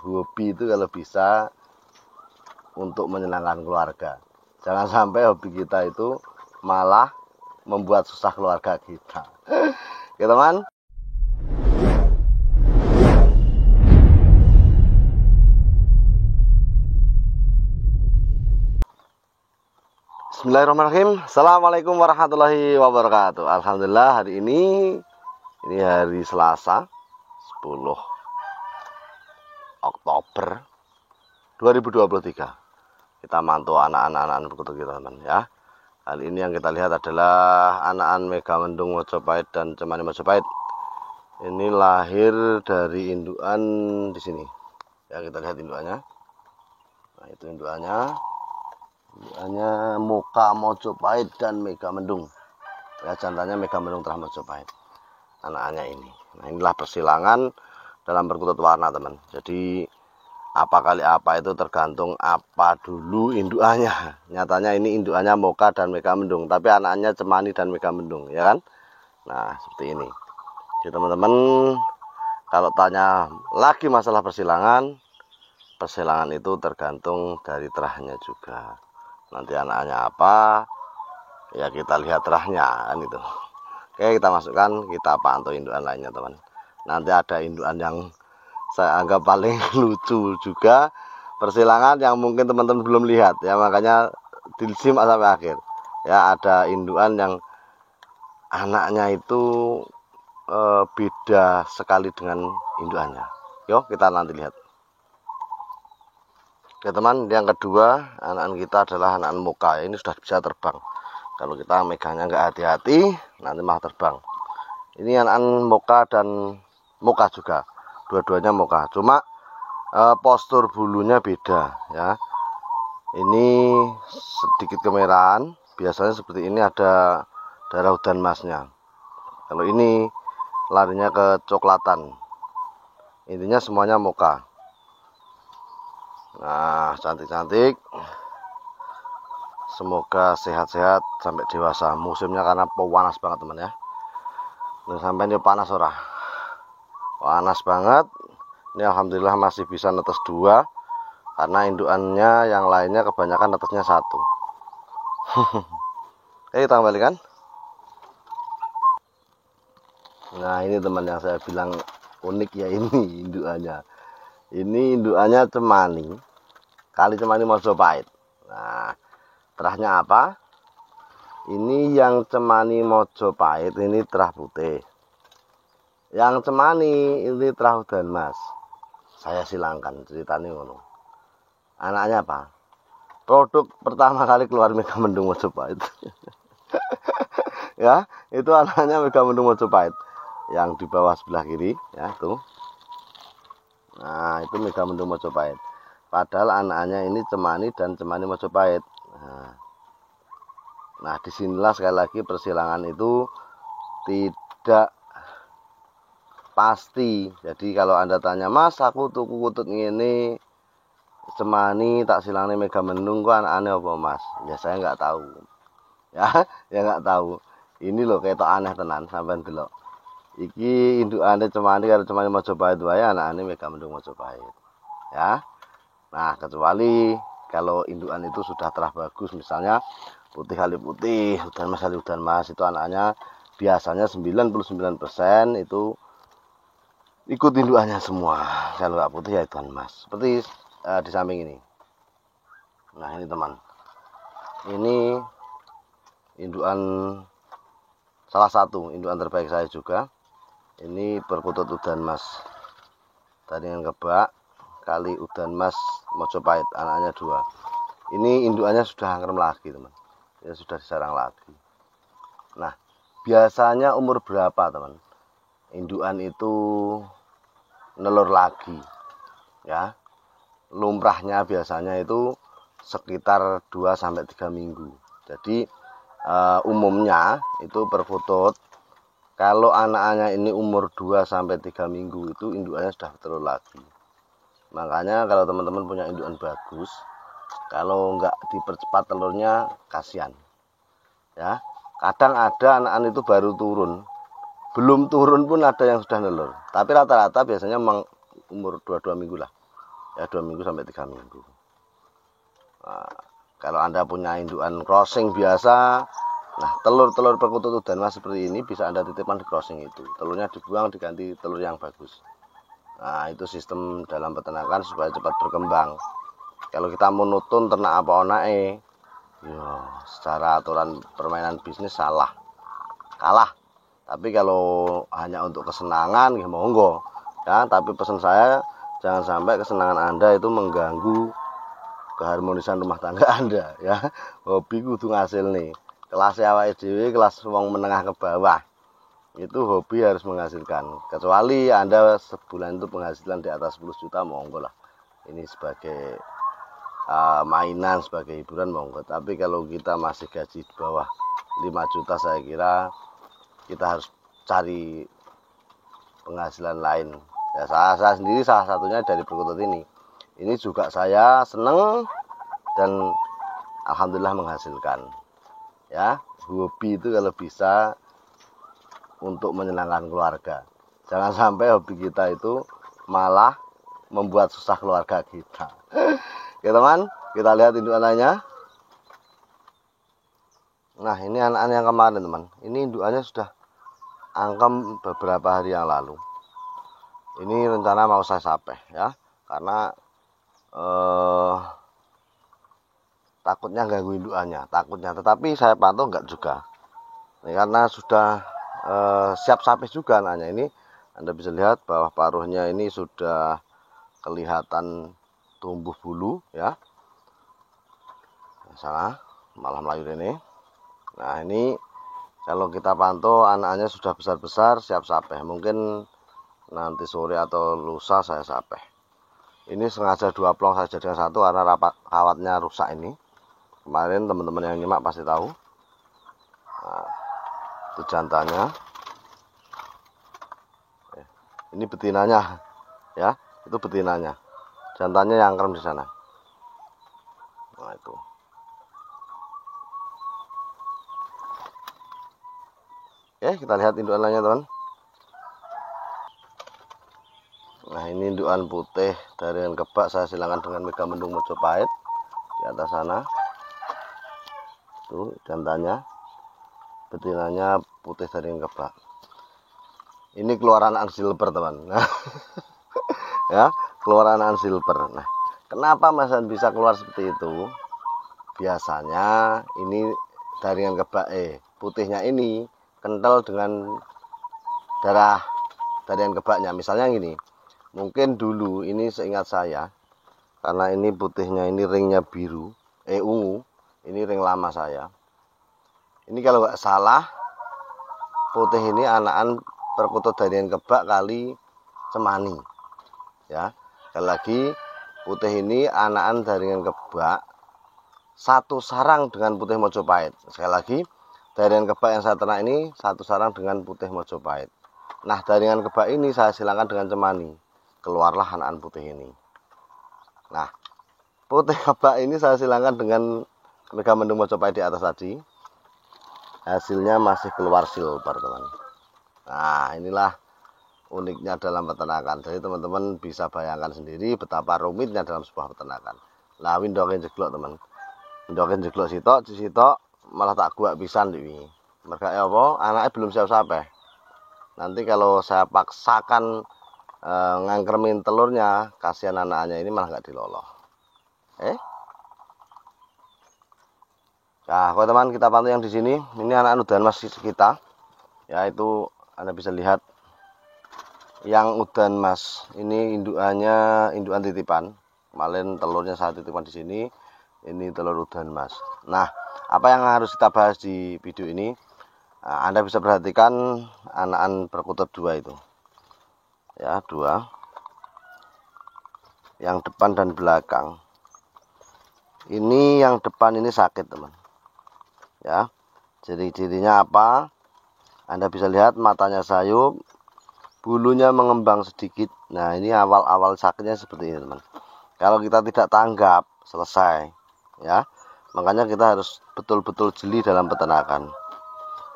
hobi itu kalau bisa untuk menyenangkan keluarga. Jangan sampai hobi kita itu malah membuat susah keluarga kita. Oke teman. Bismillahirrahmanirrahim. Assalamualaikum warahmatullahi wabarakatuh. Alhamdulillah hari ini hari Selasa 10 Oktober 2023. Kita mantau anak-anak perkutut kita teman ya. Kali ini yang kita lihat adalah anak-anak Megamendung Mojopahit dan Cemani Mojopahit. Ini lahir dari indukan di sini. Ya, kita lihat indukannya. Nah, itu indukannya. Indukannya Moka Mojopahit dan Megamendung. Ya, jantannya Megamendung Terah Mojopahit. Anak-anaknya ini. Nah, inilah persilangan dalam perkutut warna, teman. Jadi apa kali apa itu tergantung apa dulu indukannya. Nyatanya ini indukannya Moka dan Megamendung, tapi anaknya Cemani dan Megamendung, ya kan? Nah, seperti ini. Jadi teman-teman, kalau tanya lagi masalah persilangan itu tergantung dari terahnya juga. Nanti anaknya apa, ya kita lihat terahnya kan itu. Oke, kita masukkan, kita pantau indukan lainnya teman. Nanti ada indukan yang saya anggap paling lucu juga, persilangan yang mungkin teman-teman belum lihat ya, makanya disimak sampai akhir ya. Ada indukan yang anaknya itu beda sekali dengan indukannya. Yuk kita nanti lihat. Oke teman, yang kedua anak-anak kita adalah anak Moka. Ini sudah bisa terbang. Kalau kita megangnya nggak hati-hati nanti malah terbang. Ini anak Moka dan Moka juga, dua-duanya Moka, cuma postur bulunya beda ya. Ini sedikit kemerahan, biasanya seperti ini ada darah hudan emasnya. Kalau ini larinya ke coklatan. Intinya semuanya Moka. Nah, cantik-cantik. Semoga sehat-sehat sampai dewasa. Musimnya karena panas banget teman ya. Nah, sampai ini panas ora. Panas banget. Ini alhamdulillah masih bisa netes 2. Karena indukannya yang lainnya kebanyakan netesnya 1. Oke, kita kembalikan. Nah, ini teman yang saya bilang unik ya, ini indukannya. Ini indukannya Cemani kali Cemani Mojopahit. Nah, terahnya apa? Ini yang Cemani Mojopahit ini terah putih. Yang Cemani ini terah hudan emas. Saya silangkan ceritanya ngono. Anaknya apa? Produk pertama kali keluar Megamendung Mojopahit. Ya, itu anaknya Megamendung Mojopahit. Yang di bawah sebelah kiri ya, tuh. Nah, itu Megamendung Mojopahit. Padahal anaknya ini Cemani dan Cemani Mojopahit. Nah, disinilah sekali lagi persilangan itu tidak pasti. Jadi kalau Anda tanya, Mas, aku tuku kutut ini Cemani tak silangnya Megamendung, kok aneh apa Mas? Ya saya nggak tahu. Ya nggak tahu. Ini loh ketok aneh tenan sampean delok. Iki indukane Cemani karo Cemani Mojopahit wae, anakane Megamendung Mojopahit. Ya. Nah, kecuali kalau indukan itu sudah terah bagus, misalnya putih kali putih, hudan mas kali hudan mas, itu anaknya biasanya 99% itu ikut indukannya semua. Kalau nggak putih ya hudan mas. Seperti di samping ini. Nah, ini teman. Ini indukan salah satu indukan terbaik saya juga. Ini perkutut udan mas. Tadi yang kebak kali udan mas Mojopahit, anaknya 2. Ini indukannya sudah ngerem lagi teman. Ya sudah disarang lagi. Nah, biasanya umur berapa teman? Indukan itu nelur lagi. Ya. Lumrahnya biasanya itu sekitar 2-3 minggu. Jadi umumnya itu perkutut kalau anak-anaknya ini umur 2-3 minggu itu indukannya sudah telur lagi. Makanya kalau teman-teman punya indukan bagus, kalau nggak dipercepat telurnya kasihan. Ya, kadang ada anak-anak itu baru turun, belum turun pun ada yang sudah nelur. Tapi rata-rata biasanya memang umur 2 minggu lah. ya 2 minggu sampai 3 minggu. Nah, kalau Anda punya indukan crossing biasa, nah telur-telur perkutut udan mas seperti ini bisa Anda titipkan di crossing itu. Telurnya dibuang diganti telur yang bagus. Nah itu sistem dalam peternakan supaya cepat berkembang. Kalau kita monoton ternak apa onake, ya secara aturan permainan bisnis salah, kalah. Tapi kalau hanya untuk kesenangan ya monggo ya, tapi pesan saya jangan sampai kesenangan Anda itu mengganggu keharmonisan rumah tangga Anda ya. Hobi kudu ngasil nih. Kelas awake dhewe, kelas wong menengah ke bawah. Itu hobi harus menghasilkan. Kecuali Anda sebulan itu penghasilan di atas 10 juta monggo lah. Ini sebagai mainan, sebagai hiburan monggo. Tapi kalau kita masih gaji di bawah 5 juta saya kira kita harus cari penghasilan lain. Ya saya sendiri salah satunya dari perkutut ini. Ini juga saya seneng dan alhamdulillah menghasilkan. Ya, hobi itu kalau bisa untuk menyenangkan keluarga. Jangan sampai hobi kita itu malah membuat susah keluarga kita. Oke teman, kita lihat indukannya. Nah ini anak-anak yang kemarin teman. Ini indukannya sudah angkem beberapa hari yang lalu. Ini rencana mau saya sapeh ya, karena takutnya ganggu indukannya, takutnya. Tetapi saya pantau enggak juga. Ini karena sudah siap sapeh juga anaknya. Ini Anda bisa lihat bahwa paruhnya ini sudah kelihatan tumbuh bulu ya. Sana malah melayu ini. Nah ini kalau kita pantau anaknya sudah besar-besar siap sapeh. Mungkin nanti sore atau lusa saya sapeh. Ini sengaja 2 plong saya jadikan satu karena kawatnya rusak ini. Kemarin teman-teman yang nyimak pasti tahu. Nah, itu jantannya. Ini betinanya ya, itu betinanya. Jantannya yang krem di sana. Nah itu. Oke, kita lihat indukan lainnya teman. Nah ini indukan putih dari kebak saya silangkan dengan Megamendung Mojopahit di atas sana. Tuh jantannya, betinanya putih dari kebak. Ini keluaran silver teman. Nah, ya keluaran silver. Nah kenapa Mas bisa keluar seperti itu? Biasanya ini dari kebak putihnya ini kental dengan darah dari kebaknya. Misalnya gini, mungkin dulu ini seingat saya, karena ini putihnya ini ringnya biru, ungu, ini ring lama saya. Ini kalau nggak salah putih ini anakan perkutut dari kebak kali cemani, ya. Sekali lagi putih ini anakan dari kebak satu sarang dengan putih Mojopahit. Sekali lagi dari kebak yang saya ternak ini satu sarang dengan putih Mojopahit. Nah dari kebak ini saya silangkan dengan cemani, keluarlah anakan putih ini. Nah putih kebak ini saya silangkan dengan Megamendung Mojopahit di atas tadi, hasilnya masih keluar silver teman. Nah inilah uniknya dalam peternakan. Jadi teman-teman bisa bayangkan sendiri betapa rumitnya dalam sebuah peternakan. Lah windoke jeglok teman, windoke jeglok sitok malah tak guak pisan iki. Mergake apa? Anaknya belum siap sapeh. Nanti kalau saya paksakan ngangkremin telurnya, kasihan anaknya ini malah nggak diloloh. Nah, teman kita pantau yang di sini. Ini anak udan mas kita. Yaitu Anda bisa lihat yang udan mas. Ini indukannya indukan titipan. Kemarin telurnya saya titipkan di sini. Ini telur udan mas. Nah, apa yang harus kita bahas di video ini? Nah, Anda bisa perhatikan anakan perkutut 2 itu. Ya, 2. Yang depan dan belakang. Ini yang depan ini sakit, teman. Ya. Ciri-cirinya apa? Anda bisa lihat matanya sayup, bulunya mengembang sedikit. Nah, ini awal-awal sakitnya seperti ini, teman. Kalau kita tidak tanggap, selesai. Ya. Makanya kita harus betul-betul jeli dalam peternakan.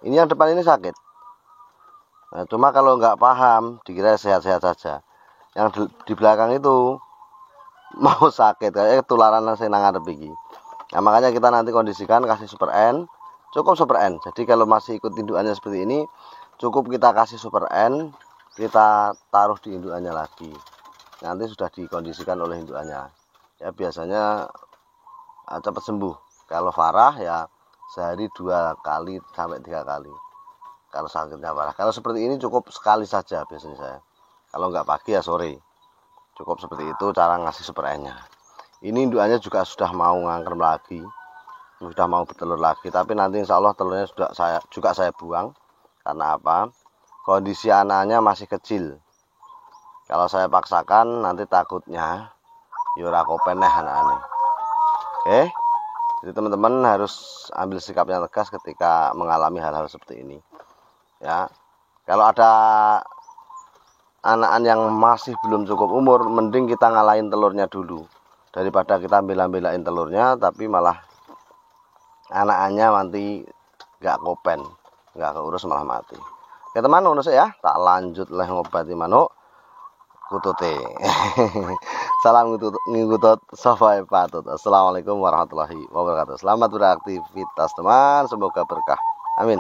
Ini yang depan ini sakit. Nah, cuma kalau nggak paham, dikira sehat-sehat saja. Yang di belakang itu mau sakit kayak tularan sing nang ngarep iki. Nah, makanya kita nanti kondisikan kasih Super N, cukup Super N. Jadi kalau masih ikut indukannya seperti ini, cukup kita kasih Super N, kita taruh di indukannya lagi. Nanti sudah dikondisikan oleh indukannya. Ya biasanya cepat sembuh. Kalau parah ya sehari 2 kali sampai 3 kali. Kalau sakitnya parah. Kalau seperti ini cukup sekali saja biasanya saya. Kalau nggak pagi ya sore. Cukup seperti itu cara ngasih Super N-nya. Ini indukannya juga sudah mau ngangkrem lagi, sudah mau bertelur lagi. Tapi nanti insya Allah telurnya saya buang. Karena apa? Kondisi anaknya masih kecil. Kalau saya paksakan nanti takutnya yura kopen anak-anak. Oke, jadi teman-teman harus ambil sikap yang tegas ketika mengalami hal-hal seperti ini. Ya, kalau ada anak yang masih belum cukup umur, mending kita ngalahin telurnya dulu. Daripada kita bela-belain telurnya tapi malah anak-anaknya nanti gak kopen, gak keurus malah mati. Oke teman, ngono ya, tak lanjut leh ngobati manuk kutute. Salam ngikutut sampai patut. Assalamualaikum warahmatullahi wabarakatuh. Selamat beraktivitas teman, semoga berkah. Amin.